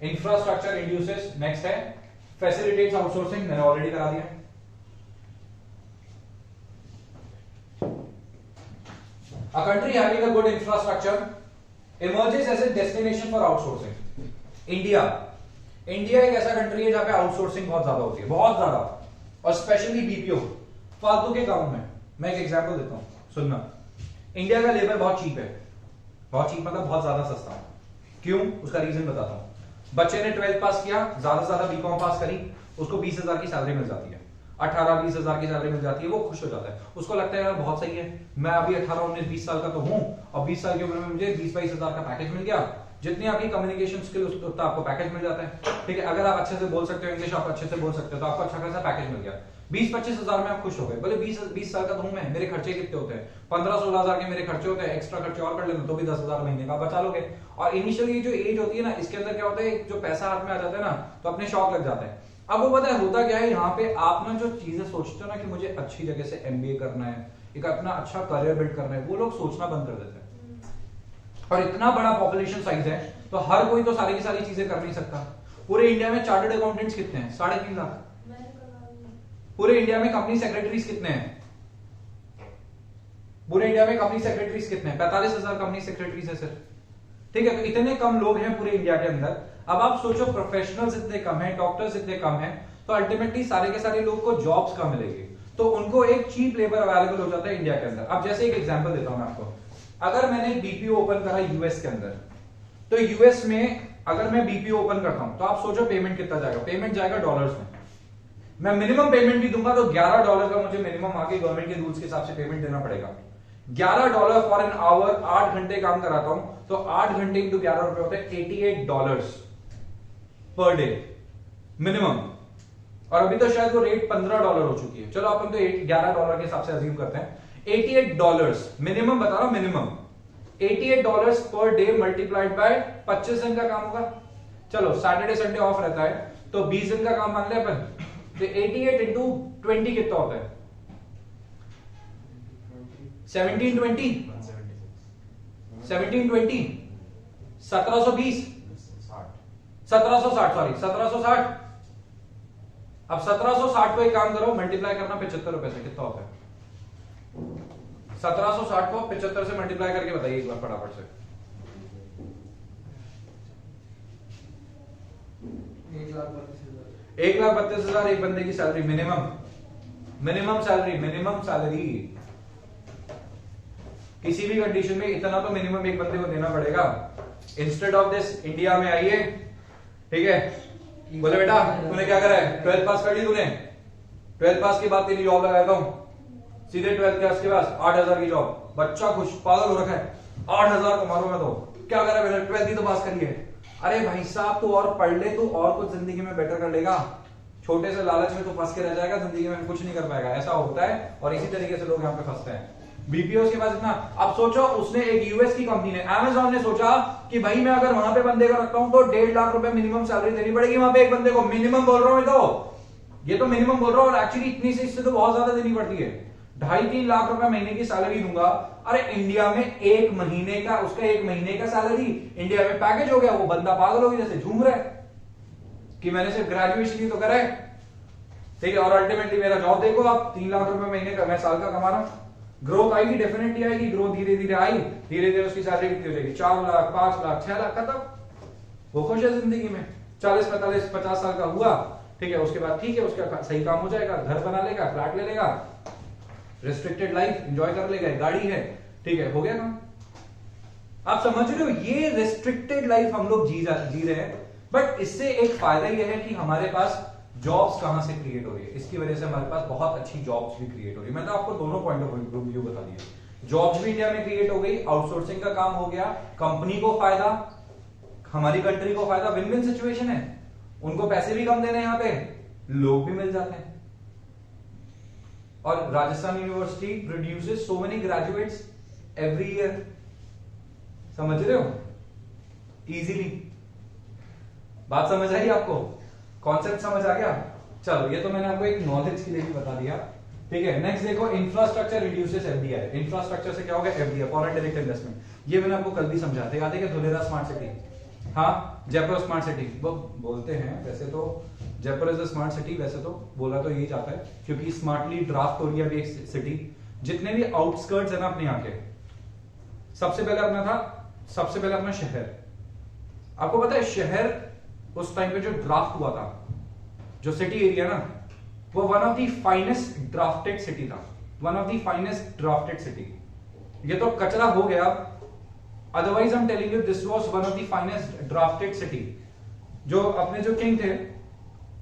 इंफ्रास्ट्रक्चर इंड्यूसेस, नेक्स्ट है फैसिलिटेट्स आउटसोर्सिंग, मैंने ऑलरेडी करा दिया। A country having a good infrastructure emerges as a destination for outsourcing. India एक ऐसा कंट्री है जहां पे आउटसोर्सिंग बहुत ज्यादा होती है, बहुत ज्यादा, और स्पेशली बीपीओ, फालतू के काम में। मैं एक एग्जांपल देता हूं, सुनना। इंडिया का लेबर बहुत चीप है, बहुत चीप मतलब बहुत ज्यादा सस्ता। क्यों? उसका रीजन बताता हूं। बच्चे ने 12th पास किया, ज्यादा से ज्यादा बीकॉम पास करी, उसको 20,000 की सैलरी मिल जाती है, 18-20,000 की सैलरी मिल जाती है, वो खुश हो जाता है। उसको लगता है यार बहुत सही है, मैं अभी 18-19-20 साल का तो हूं, और 20 साल की उम्र में मुझे 20-22,000 का पैकेज मिल गया, जितनी आपकी कम्युनिकेशन स्किल उतना आपको पैकेज मिल जाता है। ठीक है, अगर आप अच्छे से बोल सकते हो इंग्लिश, आप अच्छे से बोल सकते हो, तो आपको अच्छा खासा पैकेज मिल गया। 20-25,000 में आप खुश हो गए। बोले 20 साल का तो हूं मेरे खर्चे कितने होते हैं? 15-16,000 के मेरे खर्चे होते हैं, एक्स्ट्रा खर्चे और कर लेते तो भी 10,000 महीने का बचा लोगे। और इनिशियली जो एज होती है ना, इसके अंदर क्या होता है, जो पैसा हाथ में आ जाता है ना, तो अपने शौक लग जाता है। अब वो पता है होता क्या है, यहाँ पे आप ना जो चीजें सोचते हो ना कि मुझे अच्छी जगह से एमबीए करना है, एक अपना अच्छा करियर बिल्ड करना है, वो लोग सोचना बंद कर देते हैं। और इतना बड़ा पॉपुलेशन साइज है, तो हर कोई तो सारी की सारी चीजें कर नहीं सकता। पूरे इंडिया में चार्टर्ड अकाउंटेंट्स कितने हैं? 3.5 लाख। पूरे इंडिया में कंपनी सेक्रेटरीज कितने हैं? पूरे इंडिया में कंपनी सेक्रेटरीज कितने हैं? 45,000 कंपनी सेक्रेटरीज है सर। ठीक है, तो इतने कम लोग हैं पूरे इंडिया के अंदर। अब आप सोचो प्रोफेशनल्स इतने कम हैं, डॉक्टर्स इतने कम हैं, तो अल्टीमेटली सारे के सारे लोग को जॉब्स कम मिलेगी, तो उनको एक चीप लेबर अवेलेबल हो जाता है इंडिया के अंदर। अब जैसे एक एग्जांपल देता हूं मैं आपको, अगर मैंने बीपीओ ओपन करा यूएस के अंदर, तो यूएस में अगर मैं बीपीओ ओपन करता हूं, तो आप सोचो पेमेंट कितना जाएगा? पेमेंट जाएगा डॉलर्स में। मैं मिनिमम पेमेंट भी दूंगा तो $11 का मुझे मिनिमम आगे गवर्नमेंट के रूल्स के हिसाब से पेमेंट देना पड़ेगा। $11 फॉर एन आवर, 8 घंटे काम कराता हूं, तो 8 घंटे इंटू $11 होते हैं $88 पर डे मिनिमम। और अभी तो शायद वो रेट $15 हो चुकी है। चलो अपन तो $11 के हिसाब से अज्यूम करते हैं। $88 मिनिमम बता रहा हूं, minimum $88 per day multiplied by 25 दिन का काम होगा। चलो सैटरडे संडे ऑफ रहता है, तो 20 दिन का काम मान ले अपन, तो 88 इंटू 20 कितना होता है? 1720 1720 1760 सॉरी 1760। अब 1760 को एक काम करो, मल्टीप्लाई करना 75 रुपए से, कितना होता है? 1760 को 75 से मल्टीप्लाई करके बताइए एक बार फटाफट से। 1,32,000 एक बंदे की सैलरी मिनिमम सैलरी। किसी भी कंडीशन में इतना तो मिनिमम एक बंदे को देना पड़ेगा। इंस्टेड ऑफ दिस इंडिया में आइए, ठीक है, बोले बेटा तूने क्या करा है? 12th पास कर ली तूने, 12th पास के बाद तेरी जॉब लगाता हूं, सीधे 12th क्लास के बाद 8,000 की जॉब। बच्चा खुश, पागल हो रखा है, 8,000 कमा लो मैं तो। क्या करा बेटा? 12th ही तो पास करी है। अरे भाई साहब तू और पढ़ ले, तू और कुछ जिंदगी में बेटर कर लेगा। छोटे से लालच में तो फंस के रह जाएगा, जिंदगी में कुछ नहीं कर पाएगा। ऐसा होता है, और इसी तरीके से लोग यहाँ पे फंसते हैं। बीपीओ के पास इतना, अब सोचो उसने एक यूएस की कंपनी ने, अमेज़न ने सोचा कि भाई मैं अगर वहां पे बंदे का रखता हूं तो 1.5 लाख रुपए मिनिमम सैलरी देनी पड़ेगी वहां पे एक बंदे को। मिनिमम बोल रहा हूं ये तो मिनिमम बोल रहा हूं, और एक्चुअली इतनी से इससे तो बहुत ज्यादा देनी पड़ती है। 2.5-3 लाख रुपए महीने की सैलरी दूंगा। अरे इंडिया में एक महीने का, उसका एक महीने का सैलरी इंडिया में पैकेज हो गया। वो बंदा पागल हो गया, जैसे झूम रहा है कि मैंने सिर्फ ग्रेजुएशन ही तो करा है, ठीक है, और अल्टीमेटली मेरा जॉब देखो आप, 3 लाख रुपए महीने का मैं साल का कमा रहा हूं। ग्रोथ आएगी, डेफिनेटली आएगी, ग्रोथ धीरे धीरे आई, धीरे धीरे उसकी सैलरी कितनी हो जाएगी? 4 लाख, 5 लाख, 6 लाख, खत्म। वो खुश है जिंदगी में। 40, 45, 50 साल का हुआ, ठीक है, उसके बाद ठीक है उसका सही काम हो जाएगा, घर बना लेगा, फ्लैट ले लेगा, रेस्ट्रिक्टेड लाइफ एंजॉय कर लेगा, गाड़ी है, ठीक है, हो गया काम। आप समझ रहे हो, ये रेस्ट्रिक्टेड लाइफ हम लोग जी रहे हैं। बट इससे एक फायदा यह है कि हमारे पास जॉब्स कहां से क्रिएट हो रही है, इसकी वजह से हमारे पास बहुत अच्छी जॉब्स भी क्रिएट हो रही है। मैं तो आपको दोनों पॉइंट ऑफ व्यू बता दिया। जॉब्स भी इंडिया में क्रिएट हो गई, आउटसोर्सिंग का काम हो गया, कंपनी को फायदा, हमारी कंट्री को फायदा, विन विन सिचुएशन है। उनको पैसे भी कम देने यहाँ पे, लोग भी मिल जाते हैं। और Rajasthan university produces so many graduates every year. समझ रहे हो? इजीली बात समझ आई आपको? कॉन्सेप्ट समझ आ गया? चलो ये तो मैंने आपको एक नॉलेज के लिए भी बता दिया। ठीक है, नेक्स्ट देखो इंफ्रास्ट्रक्चर रिड्यूसेस एफडीआई। इंफ्रास्ट्रक्चर से क्या होगा? FDI, foreign direct investment. ये मैंने आपको कल भी समझाया था, याद है कि धुलेरा स्मार्ट सिटी, हाँ जयपुर स्मार्ट सिटी वो बोलते हैं, वैसे तो Jaipur is a smart city, वैसे तो बोला तो यही जाता है क्योंकि स्मार्टली ड्राफ्ट हो रही है अभी एक सिटी। जितने भी आउटस्कर्ट्स है ना अपने यहाँ के, सबसे पहले अपना शहर, आपको पता है शहर उस टाइम पे जो ड्राफ्ट हुआ था, जो सिटी एरिया ना, वो one of the finest drafted city था, one of the finest drafted city. ये तो कचरा हो गया, otherwise I am telling you this was one of the finest drafted city. जो अपने जो किंग थे,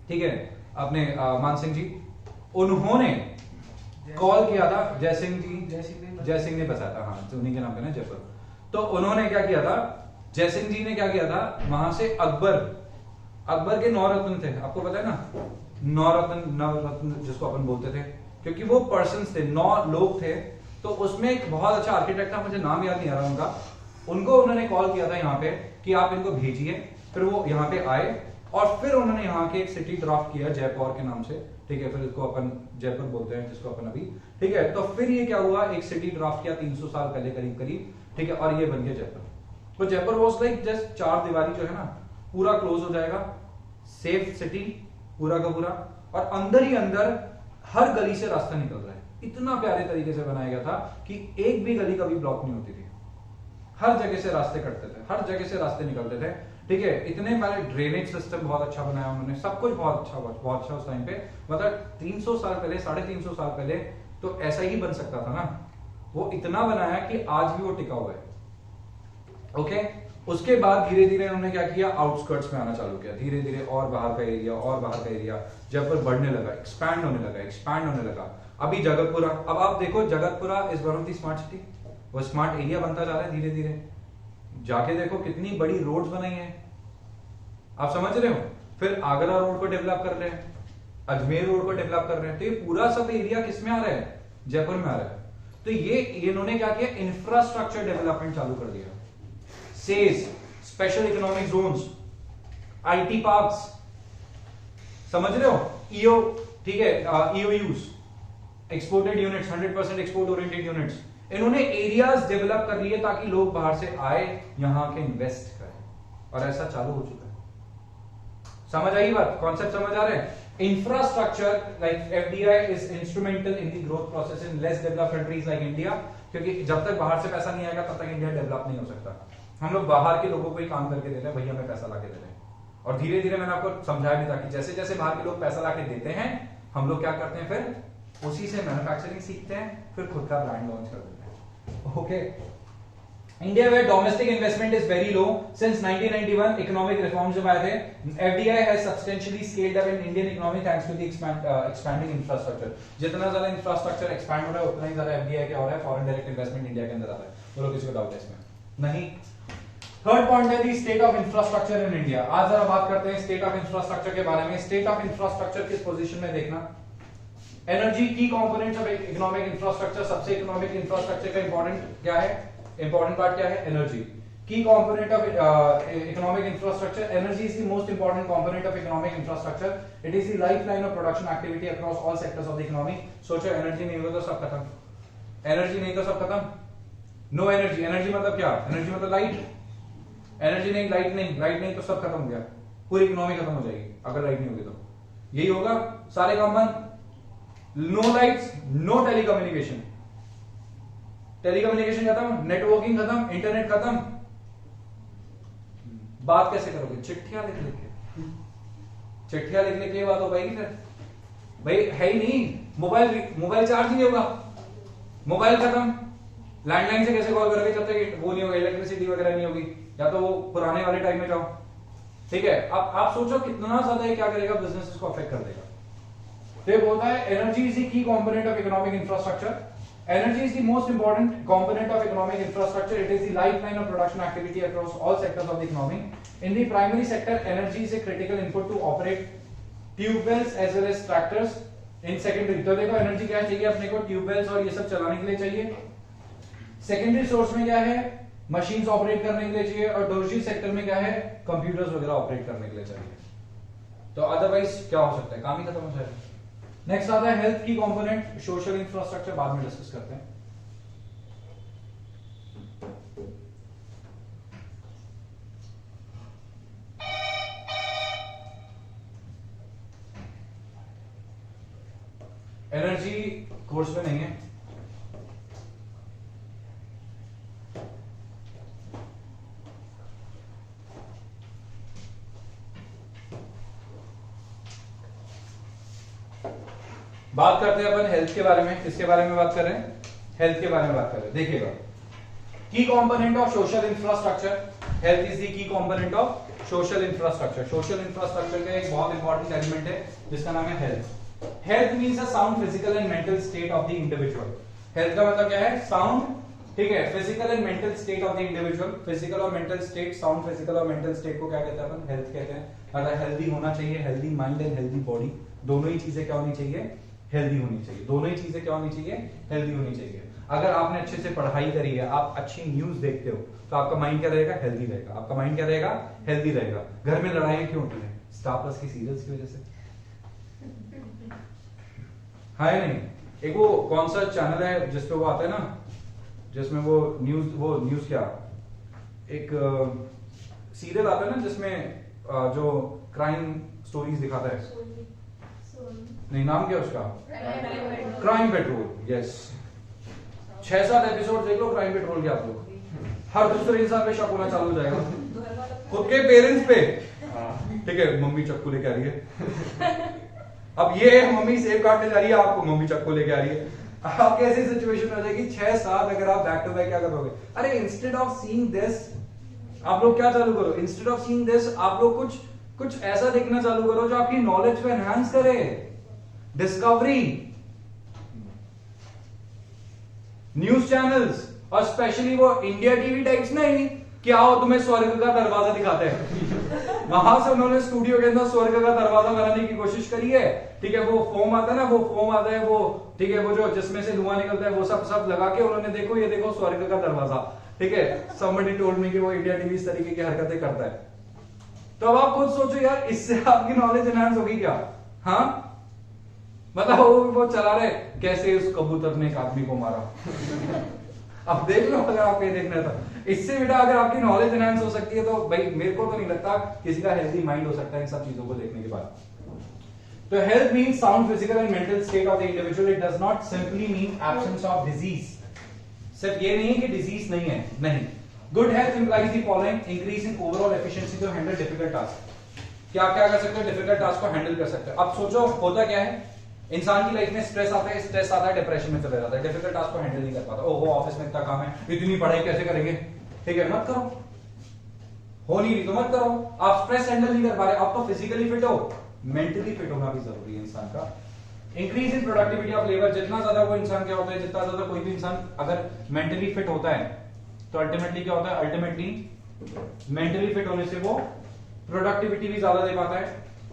ठीक है, अपने मान सिंह जी, उन्होंने कॉल किया था, जय सिंह ने बसाया था, हाँ तो उन्हीं के नाम पे ना जयपुर। तो उन्होंने क्या किया था, जय सिंह जी ने क्या किया था, वहां से अकबर के 9 रत्न थे, आपको पता है ना, 9 रत्न जिसको अपन बोलते थे, क्योंकि वो पर्सन्स थे, 9 लोग थे। तो उसमें एक बहुत अच्छा आर्किटेक्ट था, मुझे नाम याद नहीं आ रहा उनका, उनको उन्होंने कॉल किया था यहाँ पे कि आप इनको भेजिए। फिर वो यहाँ पे आए और फिर उन्होंने यहाँ के एक सिटी ड्राफ्ट किया जयपुर के नाम से, ठीक है, फिर इसको अपन जयपुर बोलते हैं जिसको अपन अभी, ठीक है। तो फिर ये क्या हुआ, एक सिटी ड्राफ्ट किया 300 साल पहले करीब, ठीक है, और ये बन गया जयपुर। तो जयपुर वाज लाइक जस्ट 4 दीवारी जो है ना, पूरा क्लोज हो जाएगा, सेफ सिटी पूरा का पूरा, और अंदर ही अंदर हर गली से रास्ता निकल रहा है। इतना प्यारे तरीके से बनाया गया था कि एक भी गली कभी ब्लॉक नहीं होती थी, हर जगह से रास्ते कटते थे, हर जगह से रास्ते निकलते थे, ठीक है। इतने प्यारे ड्रेनेज सिस्टम बहुत अच्छा बनाया उन्होंने, सब कुछ बहुत अच्छा उस टाइम पे, मतलब 300 साल पहले, 350 साल पहले तो ऐसा ही बन सकता था ना, वो इतना बनाया कि आज भी वो टिका हुआ है। ओके, उसके बाद धीरे धीरे उन्होंने क्या किया, आउटस्कर्ट्स में आना चालू किया, धीरे धीरे और बाहर का एरिया जयपुर बढ़ने लगा, एक्सपैंड होने लगा। अभी जगतपुरा, अब आप देखो Jagatpura is one of the smart city, वो स्मार्ट एरिया बनता जा रहा है धीरे धीरे। जाके देखो कितनी बड़ी रोड्स बनाई हैं, आप समझ रहे हो। फिर आगरा रोड को डेवलप कर रहे हैं, अजमेर रोड को डेवलप कर रहे हैं, तो ये पूरा सब एरिया किसमें आ रहा है, जयपुर में आ रहा है। तो ये इन्होंने क्या किया, इंफ्रास्ट्रक्चर डेवलपमेंट चालू कर दिया, SEZ, special economic zones, IT parks, समझ रहे हो, ईओ, ठीक है, EOUs, exported units, 100% export oriented units, इन्होंने एरियाज डेवलप कर लिए ताकि लोग बाहर से आए, यहां के इन्वेस्ट करें, और ऐसा चालू हो चुका है। समझ आई बात, कॉन्सेप्ट समझ आ रहे हैं। Infrastructure like FDI is instrumental in the growth process in less developed countries like India, क्योंकि जब तक बाहर से पैसा नहीं आएगा तब तक इंडिया डेवलप नहीं हो सकता। हम लोग बाहर के लोगों को ही काम करके दे रहे हैं, भैया हमें पैसा लाके दे रहे हैं, और धीरे धीरे मैंने आपको समझाया भी था कि जैसे जैसे बाहर के लोग पैसा लाके देते हैं, हम लोग क्या करते हैं, फिर उसी से मैन्युफैक्चरिंग सीखते हैं, फिर खुद का ब्रांड लॉन्च कर देते हैं। ओके, इंडिया में domestic investment is very low since 1991, economic reforms जब आए थे। FDI has substantially scaled up in Indian economy thanks to the expanding infrastructure. जितना ज्यादा इंफ्रास्ट्रक्चर एक्सपैंड हो रहा है उतना ही ज्यादा एफडीआई क्या हो रहा है, फॉरेन डायरेक्ट इन्वेस्टमेंट इंडिया के अंदर आ रहा है। बोलो किसी को डाउट है इसमें? नहीं। थर्ड पॉइंट है दी state of infrastructure in India. आज जरा बात करते हैं स्टेट ऑफ इंफ्रास्ट्रक्चर के बारे में। स्टेट ऑफ इंफ्रास्ट्रक्चर किस पोजीशन में, देखना, एनर्जी की कंपोनेंट्स ऑफ इकोनॉमिक इंफ्रास्ट्रक्चर। सबसे इकोनॉमिक इंफ्रास्ट्रक्चर का इंपॉर्टेंट क्या है, इंपॉर्टेंट पार्ट क्या है, एनर्जी। की component of economic infrastructure, energy is the most important component of economic infrastructure. It is the lifeline of production activity across all sectors of the economy. सोचो एनर्जी नहीं होगा तो सब खत्म, एनर्जी नहीं तो सब खत्म। नो एनर्जी, एनर्जी मतलब क्या, एनर्जी मतलब लाइट, एनर्जी नहीं, लाइट नहीं तो सब खत्म हो गया, पूरी इकोनॉमी खत्म हो जाएगी अगर लाइट नहीं होगी तो। यही होगा, सारे काम बंद, no lights, no telecommunication, telecommunication खत्म, नेटवर्किंग खत्म, इंटरनेट खत्म, बात कैसे करोगे, चिट्ठियां लिख के, चिट्ठियां लिख के बात हो पाएगी फिर, भाई है ही नहीं, मोबाइल चार्ज नहीं होगा, मोबाइल खत्म, लैंडलाइन से कैसे कॉल करोगे जब तक वो नहीं होगा, इलेक्ट्रिसिटी वगैरह नहीं होगी, या तो वो पुराने वाले टाइम में जाओ, ठीक है। अब आप सोचो कितना ज्यादा ये क्या करेगा, बिजनेस को अफेक्ट कर देगा। तो ये बोलता है energy is the key component of economic infrastructure. Energy is the most important component of economic infrastructure. It is the lifeline of production activity across all sectors of the economy. In the primary sector energy is a critical input to operate tubewells as well as tractors. In secondary तो देखो एनर्जी क्या चाहिए अपने को, ट्यूबवेल्स और ये सब चलाने के लिए चाहिए। सेकेंडरी सोर्स में क्या है, मशीन्स ऑपरेट करने के लिए चाहिए, और टर्शियरी सेक्टर में क्या है, कंप्यूटर्स वगैरह ऑपरेट करने के लिए चाहिए। तो अदरवाइज क्या हो सकता है, काम ही खत्म हो जाएगा। नेक्स्ट आता है हेल्थ की कंपोनेंट, सोशल इंफ्रास्ट्रक्चर बाद में डिस्कस करते हैं। एनर्जी कोर्स में नहीं है, बात करते हैं अपन हेल्थ के बारे में। किसके बारे में बात कर रहे हैं? हेल्थ के बारे में बात कर रहे हैं। देखिएगा, की component of social infrastructure, health is the key component of social infrastructure. Social infrastructure का एक बहुत इंपॉर्टेंट एलिमेंट है जिसका नाम है health. Health means a sound physical and mental state of the individual. Health का मतलब क्या है? साउंड, ठीक है, physical and mental state of the individual. Physical और मेंटल स्टेट, साउंड फिजिकल और मेंटल स्टेट को क्या कहते हैं अपन? हेल्थ कहते हैं। मतलब हेल्दी होना चाहिए, healthy mind and healthy body, दोनों ही चीजें क्या होनी चाहिए? हेल्दी होनी चाहिए। दोनों ही चीजें क्या होनी चाहिए? हेल्दी होनी चाहिए। अगर आपने अच्छे से पढ़ाई करी है, आप अच्छी न्यूज देखते हो, तो आपका माइंड क्या रहेगा? हेल्दी रहेगा। आपका माइंड क्या रहेगा? हेल्दी रहेगा। घर में लड़ाइयां क्यों होती है? स्टार प्लस की सीरियल्स की वजह से, है नहीं? एक वो कौन सा चैनल है जिसपे वो आता है ना, जिसमें वो न्यूज क्या, एक सीरियल आता है ना जिसमें जो क्राइम स्टोरीज दिखाता है, नहीं नाम क्या उसका? Crime petrol. यस, 6-7 एपिसोड देख लो क्राइम पेट्रोल के आप लोग, हर दूसरे इंसान पे शक होना चालू हो जाएगा, खुद के पेरेंट्स पे। ठीक है, मम्मी चक्कू लेके आ रही है, अब ये मम्मी सेब काटने जा रही है, आपको मम्मी चक्कू लेके आ रही है, आप कैसी सिचुएशन हो जाएगी? 6-7 अगर आप बैक टू बैक क्या करोगे? अरे इंस्टेड ऑफ सीइंग दिस, आप लोग क्या चालू करो? इंस्टेड ऑफ सीइंग दिस आप लोग कुछ ऐसा देखना चालू करो जो आपकी नॉलेज को एनहांस करे। डिस्कवरी, न्यूज चैनल्स, और स्पेशली वो इंडिया टीवी टाइप्स नहीं, क्या हो तुम्हें स्वर्ग का दरवाजा दिखाते हैं, वहां से उन्होंने स्टूडियो के अंदर स्वर्ग का दरवाजा बनाने की कोशिश करी है। ठीक है, वो फोम आता है ना, वो फोम आता है वो, ठीक है, वो जो जिसमें से धुआं निकलता है, वो सब लगा के उन्होंने देखो ये देखो स्वर्ग का दरवाजा। ठीक है, somebody told me कि वो इंडिया टीवी इस तरीके की हरकतें करता है। तो अब आप खुद सोचो यार, इससे आपकी नॉलेज एनहांस होगी क्या? हाँ, मतलब वो चला रहे कैसे उस कबूतर ने एक आदमी को मारा। अब देख लो, अगर आपको ये देखना है तो इससे बेटा अगर आपकी नॉलेज एनहांस हो सकती है तो भाई मेरे को तो नहीं लगता किसी का हेल्दी माइंड हो सकता है इन सब चीजों को देखने के बाद। तो health means sound physical and mental state of the individual. It does not simply mean absence of disease. सिर्फ ये नहीं है कि डिजीज नहीं है, नहीं। Good health implies the following: increase in overall efficiency to handle difficult task. क्या आप क्या कर सकते हो? डिफिकल्ट टास्क को हैंडल कर सकते हो। अब सोचो होता क्या है, इंसान की लाइफ में स्ट्रेस आता है, स्ट्रेस आता है, डिप्रेशन में चले जाता है, डिफिकल्ट टास्क को हैंडल नहीं कर पाता। ओहो ऑफिस में इतना काम है, इतनी पढ़ाई कैसे करेंगे? ठीक है, मत करो, हो नहीं रही तो मत करो। आप स्ट्रेस हैंडल नहीं कर पा रहे, आप तो फिजिकली फिट हो, मेंटली फिट होना भी जरूरी है इंसान का। Increase in productivity of labour. जितना ज्यादा वो इंसान क्या होता है, जितना ज्यादा कोई भी इंसान अगर मेंटली फिट होता है तो अल्टीमेटली क्या होता है? अल्टीमेटली मेंटली फिट होने से वो प्रोडक्टिविटी भी ज्यादा दे पाता है।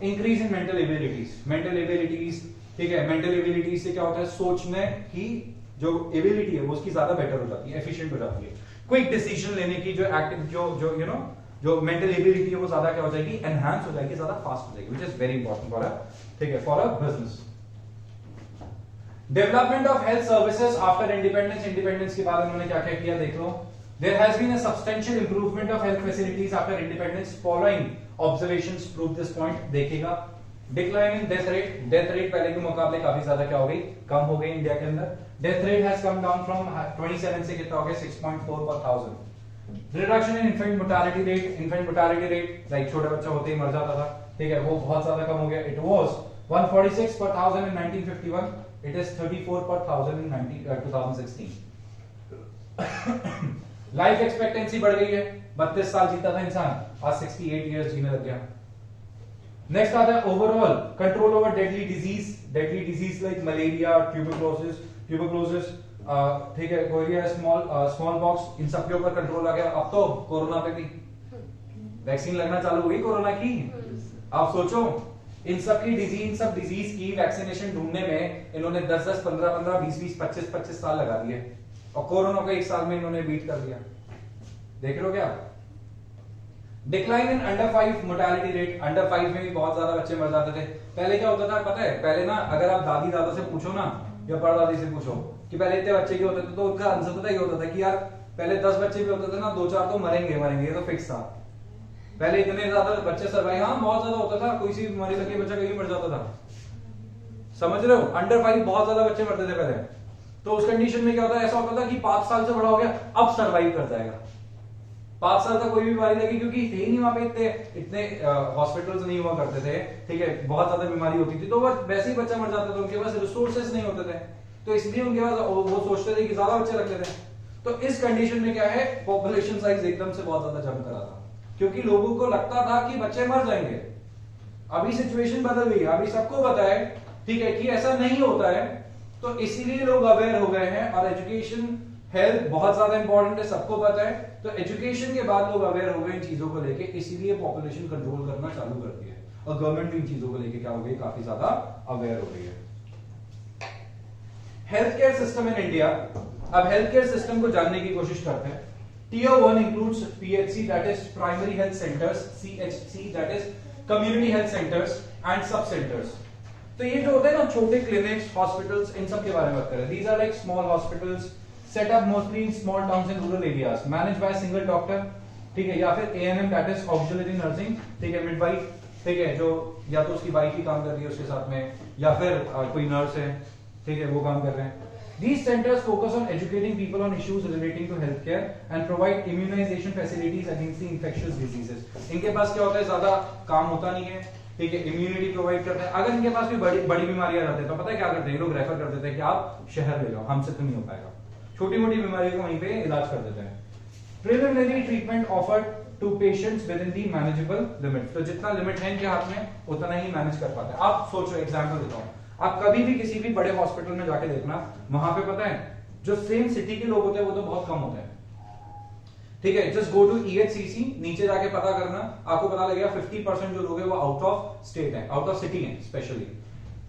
Increase in mental abilities. Mental abilities, ठीक है, मेंटल एबिलिटी से क्या होता है? सोचने की जो एबिलिटी है वो उसकी ज्यादा बेटर हो जाती है, एफिशिएंट हो जाती है। क्विक डिसीजन लेने की जो एक्टिव जो यू नो जो मेंटल एबिलिटी है वो ज्यादा क्या हो जाएगी? एनहांस हो जाएगी, ज्यादा फास्ट हो जाएगी, which is very important for a, ठीक है, for a business. Development of health services after independence. Independence के बाद उन्होंने क्या क्या किया देख लो। There has been a substantial improvement of health facilities after independence. Following observations prove this point. देखिएगा, decline in death rate. Death rate पहले के मुकाबले काफी ज्यादा क्या हो गई? कम हो गई इंडिया के अंदर। Death rate has come down from 27 से कितना हो गया? 6.4 per 1000। Reduction in infant mortality rate. Infant mortality rate like छोटा बच्चा होते ही मर जाता था, ठीक है, वो बहुत ज्यादा कम हो गया। It was 146 per 1000 in 1951. It is 34 per 1000 in 2016. Life expectancy बढ़ गई है, 32 साल जीता था इंसान, आज 68 इयर्स जीने लग गया। नेक्स्ट आता है overall control over deadly disease like malaria, tuberculosis, ठीक है, कोरिया, स्मॉल पॉक्स, इन सब के ऊपर कंट्रोल आ गया। अब तो कोरोना पे भी वैक्सीन लगना चालू हुई कोरोना की। आप सोचो इन सब डिजीज की वैक्सीनेशन ढूंढने में इन्होंने 10-10, 15-15, 20-20, 25-25 साल लगा दिए, और कोरोना को 1 साल में इन्होंने बीट कर दिया। देख रहे हो क्या? Decline in under 5 mortality rate, under 5 में भी बहुत ज्यादा बच्चे मर जाते थे। पहले क्या होता था पता है, पहले ना अगर आप दादी दादा से पूछो ना या परदादी से पूछो कि पहले इतने बच्चे क्यों होते थे, तो उनका आंसर पता ही होता था कि यार पहले 10 बच्चे भी होते थे ना, 2-4 तो मरेंगे मरेंगे, ये तो फिक्स था। पहले इतने ज्यादा बच्चे सर्वाइव, हाँ बहुत ज्यादा होता था, कोई सी बीमारी लगी बच्चा कहीं मर जाता था, समझ रहे हो। अंडर 5 बहुत ज्यादा बच्चे मरते थे पहले। तो उस कंडीशन में क्या होता है, ऐसा होता था कि 5 साल से बड़ा हो गया अब सर्वाइव कर जाएगा, 5 साल तक कोई भी बीमारी लगी, क्योंकि थे ही नहीं वहां पे इतने हॉस्पिटल्स नहीं हुआ करते थे, ठीक है, बहुत ज्यादा बीमारी होती थी, तो वो वैसे ही बच्चा मर जाता था, उनके पास रिसोर्सेस नहीं होते थे, तो इसलिए उनके पास वो सोचते थे कि ज्यादा बच्चे रखते थे। तो इस कंडीशन में क्या है, पॉपुलेशन साइज एकदम से बहुत ज्यादा जंप करा था, क्योंकि लोगों को लगता था कि बच्चे मर जाएंगे। अभी सिचुएशन बदल गई, अभी सबको पता है, ठीक है, कि ऐसा नहीं होता है, तो इसीलिए लोग अवेयर हो गए हैं। और एजुकेशन हेल्थ बहुत ज्यादा इंपॉर्टेंट है, सबको पता है, तो एजुकेशन के बाद लोग अवेयर हो गए इन चीजों को लेके, इसीलिए पॉपुलेशन कंट्रोल करना चालू कर दिया है, और गवर्नमेंट भी इन चीजों को लेके क्या हो गई, काफी ज्यादा अवेयर हो गई है। Health care system in India, अब हेल्थ केयर सिस्टम को जानने की कोशिश करते हैं। Tier 1 includes PHC, that is primary health centers, CHC, that is community health centers and sub centers। तो ये जो होते हैं ना छोटे क्लिनिक्स, हॉस्पिटल्स, इन सब के बारे में बात करें। These are like small hospitals set up mostly in small towns and rural areas, managed by a single doctor, ठीक है, या फिर ANM, that is auxiliary nursing, ठीक है, midwife, ठीक है, जो या तो उसकी वाइफ ही काम कर रही है उसके साथ में, या फिर कोई नर्स है, ठीक है, वो काम कर रहे हैं। These centers focus on educating people on issues relating to healthcare and provide immunization facilities against the infectious diseases। इनके पास क्या होता है, ज्यादा काम होता नहीं है, ठीक है, इम्यूनिटी प्रोवाइड करते हैं। अगर इनके पास भी बड़ी बीमारियां रहती है तो पता है क्या करते हैं, लोग रेफर कर देते हैं कि आप शहर ले जाओ, हमसे तो नहीं हो पाएगा, छोटी मोटी बीमारियों को वहीं पे इलाज कर देते हैं। Preliminary treatment offered to patients within the manageable limit, तो जितना लिमिट है इनके हाथ में उतना ही मैनेज कर पाते हैं। आप सोचो, एग्जाम्पल देता हूँ, आप कभी भी किसी भी बड़े हॉस्पिटल में जाके देखना, वहां पे पता है जो सेम सिटी के लोग होते हैं वो तो बहुत कम होते हैं, ठीक है। जस्ट गो टू EHCC, नीचे जाके पता करना, आपको पता लगेगा 50% जो लोग हैं वो आउट ऑफ स्टेट है, आउट ऑफ सिटी है स्पेशली।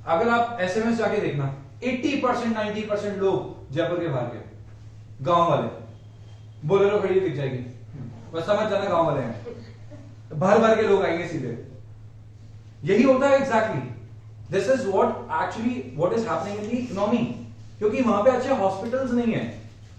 अगर आप SMS जाके देखना, 80% 90% लोग जयपुर के बाहर के, गांव वाले, बोलेरो खड़ी दिख जाएगी, बस समझ जाना गांव वाले हैं, भर भर के लोग आएंगे सीधे। यही होता है exactly, this is what is happening in the economy, क्योंकि वहां पे अच्छे हॉस्पिटल्स नहीं है,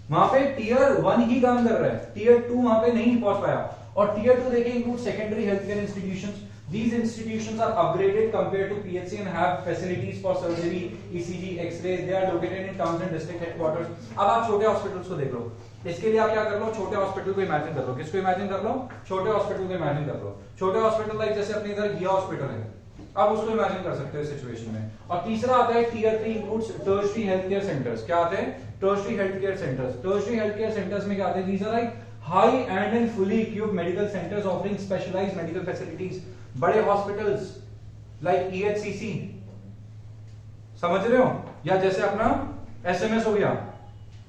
वहां पे Tier 1 ही काम कर रहा है, Tier 2 वहां पे नहीं पहुंच पाया। और Tier 2 देखिए include secondary health care institutions. These institutions are upgraded compared to PHC and have facilities for surgery, ECG, X-rays. They are located in towns and district headquarters। अब आप छोटे हॉस्पिटल्स को देख लो, इसके लिए आप क्या कर लो, छोटे हॉस्पिटल को इमेजिन कर लो। किसको इमेजिन कर लो, छोटे हॉस्पिटल को इमेजिन कर लो। छोटे हॉस्पिटल लाइक जैसे अपने इधर गिया हॉस्पिटल है, आप उसको इमेजिन कर सकते हो सिचुएशन में। और तीसरा आता है Tier 3 includes tertiary health care centres. क्या आते हैं, tertiary health care centres. Tertiary health care centres में क्या आते हैं, these are like high end and fully equipped medical centres offering specialised medical facilities. बड़े हॉस्पिटल्स लाइक EHCC, समझ रहे हो, या जैसे अपना SMS हो गया,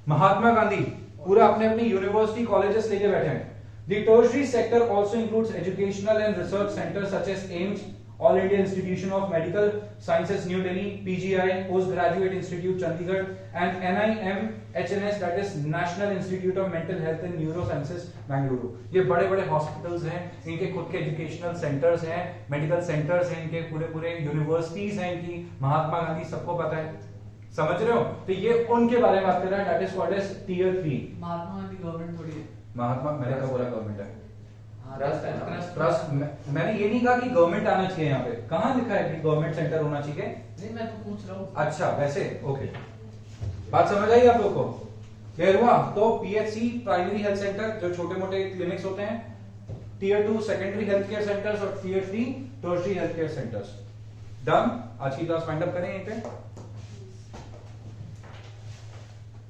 महात्मा गांधी, पूरा अपने अपनी यूनिवर्सिटी कॉलेजेस लेके बैठे हैं। The tertiary sector also includes educational and research centers such as AIIMS, All India Institution of Medical Sciences New Delhi, PGI, Postgraduate Institute Chandigarh, and NIMHNS, that is National Institute of Mental Health and Neurosciences Bangalore। ये बड़े बड़े हॉस्पिटल्स हैं, इनके खुद के एजुकेशनल सेंटर्स हैं, मेडिकल सेंटर्स हैं, इनके पूरे पूरे यूनिवर्सिटीज हैं इनकी, महात्मा गांधी सबको पता है, समझ रहे हो। तो ये उनके बारे में बात कर रहा है, that is what is Tier 3। Mahatma Gandhi government थोड़ी है, महात्मा मैंने कहा बोला गवर्नमेंट है, ट्रस्ट। मैंने ये नहीं कहा कि गवर्नमेंट आना चाहिए, यहाँ पे कहाँ लिखा है कि गवर्नमेंट सेंटर होना चाहिए? नहीं, मैं तो पूछ रहा हूँ। अच्छा वैसे, ओके, बात समझ आई आप लोग को, क्लियर हुआ? तो PHC प्राइमरी हेल्थ सेंटर जो छोटे मोटे क्लिनिक्स होते हैं, Tier 2 secondary health care centres और Tier 3 tertiary health care centres. Done, आज की क्लास फाइंड अप करें यहीं पे।